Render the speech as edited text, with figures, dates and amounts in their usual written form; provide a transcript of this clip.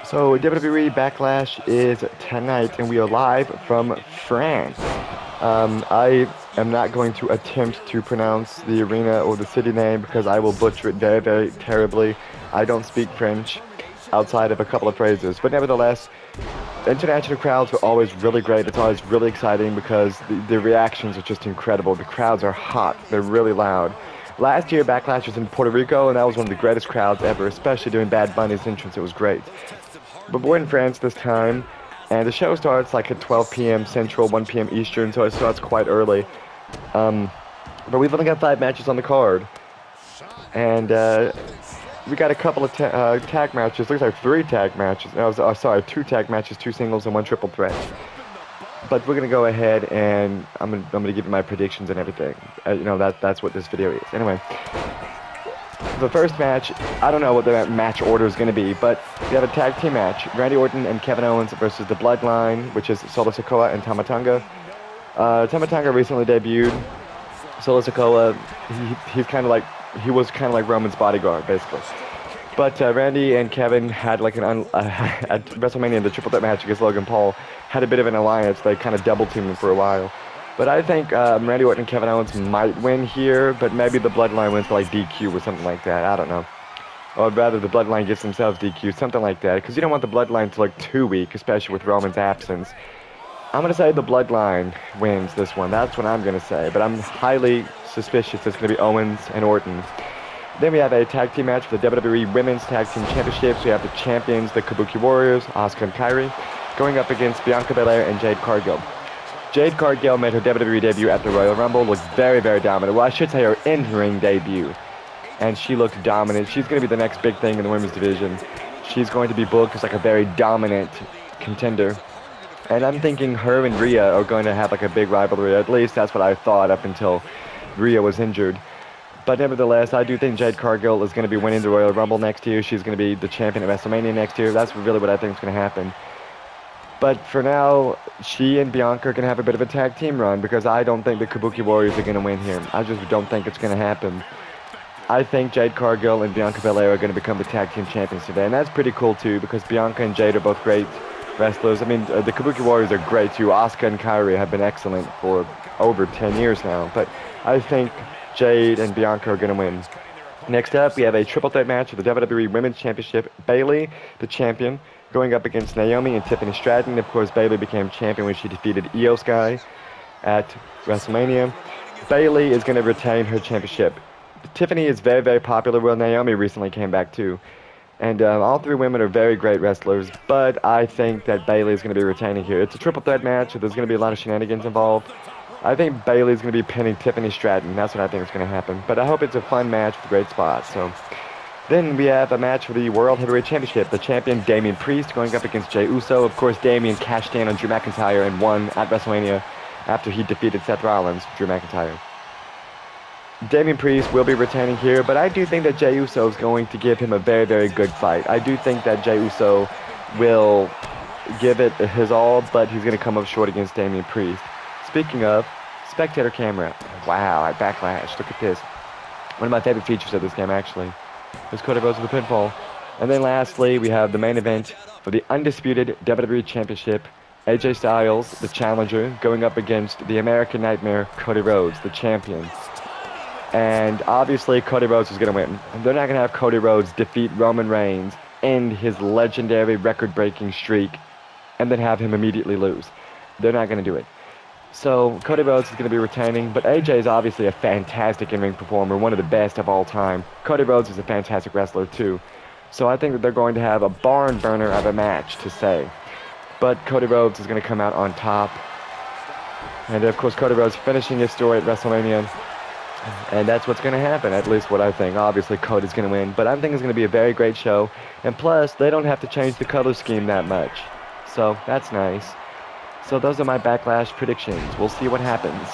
So WWE Backlash is tonight, and we are live from France. I am not going to attempt to pronounce the arena or the city name because I will butcher it very, very terribly. I don't speak French outside of a couple of phrases, but nevertheless, international crowds are always really great. It's always really exciting because the reactions are just incredible. The crowds are hot. They're really loud. Last year, Backlash was in Puerto Rico, and that was one of the greatest crowds ever, especially during Bad Bunny's entrance. It was great. But we're in France this time, and the show starts like at 12 p.m. Central, 1 p.m. Eastern, so it starts quite early. But we've only got 5 matches on the card, and we got a couple of tag matches. Looks like 3 tag matches. Sorry, 2 tag matches, 2 singles, and 1 triple threat. But we're gonna go ahead and I'm gonna give you my predictions and everything. That's what this video is. Anyway. The first match, I don't know what the match order is going to be, but we have a tag team match. Randy Orton and Kevin Owens versus The Bloodline, which is Solo Sikoa and Tama Tonga. Tama Tonga recently debuted. Solo Sikoa, he was kind of like Roman's bodyguard, basically. But Randy and Kevin had like at WrestleMania, the triple threat match against Logan Paul, had a bit of an alliance. They kind of double teamed him for a while. But I think Randy Orton and Kevin Owens might win here, but maybe the Bloodline wins by like DQ or something like that. I don't know. Or rather, the Bloodline gets themselves DQ, something like that. Because you don't want the Bloodline to look too weak, especially with Roman's absence. I'm going to say the Bloodline wins this one. That's what I'm going to say. But I'm highly suspicious it's going to be Owens and Orton. Then we have a tag team match for the WWE Women's Tag Team Championships. We have the champions, the Kabuki Warriors, Asuka and Kairi, going up against Bianca Belair and Jade Cargill. Jade Cargill made her WWE debut at the Royal Rumble, looked very, very dominant. Well, I should say her in-ring debut. And she looked dominant. She's going to be the next big thing in the women's division. She's going to be booked as like a very dominant contender. And I'm thinking her and Rhea are going to have like a big rivalry. At least that's what I thought up until Rhea was injured. But nevertheless, I do think Jade Cargill is going to be winning the Royal Rumble next year. She's going to be the champion at WrestleMania next year. That's really what I think is going to happen. But for now, she and Bianca are going to have a bit of a tag team run because I don't think the Kabuki Warriors are going to win here. I just don't think it's going to happen. I think Jade Cargill and Bianca Belair are going to become the tag team champions today. And that's pretty cool too because Bianca and Jade are both great wrestlers. I mean, the Kabuki Warriors are great too. Asuka and Kairi have been excellent for over 10 years now. But I think Jade and Bianca are going to win. Next up, we have a triple threat match for the WWE Women's Championship. Bayley, the champion, going up against Naomi and Tiffany Stratton. Of course, Bayley became champion when she defeated Io Sky at WrestleMania. Bayley is going to retain her championship. Tiffany is very, very popular. Well, Naomi recently came back too. And all 3 women are very great wrestlers, but I think that Bayley is going to be retaining here. It's a triple threat match, so there's going to be a lot of shenanigans involved. I think Bayley's going to be pinning Tiffany Stratton. That's what I think is going to happen. But I hope it's a fun match with great spots. So then we have a match for the World Heavyweight Championship. The champion, Damian Priest, going up against Jey Uso. Of course, Damian cashed in on Drew McIntyre and won at WrestleMania after he defeated Seth Rollins, Drew McIntyre. Damian Priest will be retaining here, but I do think that Jey Uso is going to give him a very, very good fight. I do think that Jey Uso will give it his all, but he's going to come up short against Damian Priest. Speaking of, spectator camera. Wow, at Backlash. Look at this. One of my favorite features of this game, actually. There's Cody Rhodes with the pinfall. And then lastly, we have the main event for the undisputed WWE Championship. AJ Styles, the challenger, going up against the American Nightmare, Cody Rhodes, the champion. And obviously, Cody Rhodes is going to win. They're not going to have Cody Rhodes defeat Roman Reigns, end his legendary record-breaking streak, and then have him immediately lose. They're not going to do it. So, Cody Rhodes is going to be retaining, but AJ is obviously a fantastic in-ring performer, one of the best of all time. Cody Rhodes is a fantastic wrestler, too. So I think that they're going to have a barn burner of a match to say. But Cody Rhodes is going to come out on top. And, of course, Cody Rhodes finishing his story at WrestleMania. And that's what's going to happen, at least what I think. Obviously, Cody's going to win, but I think it's going to be a very great show. And plus, they don't have to change the color scheme that much. So, that's nice. So those are my Backlash predictions. We'll see what happens.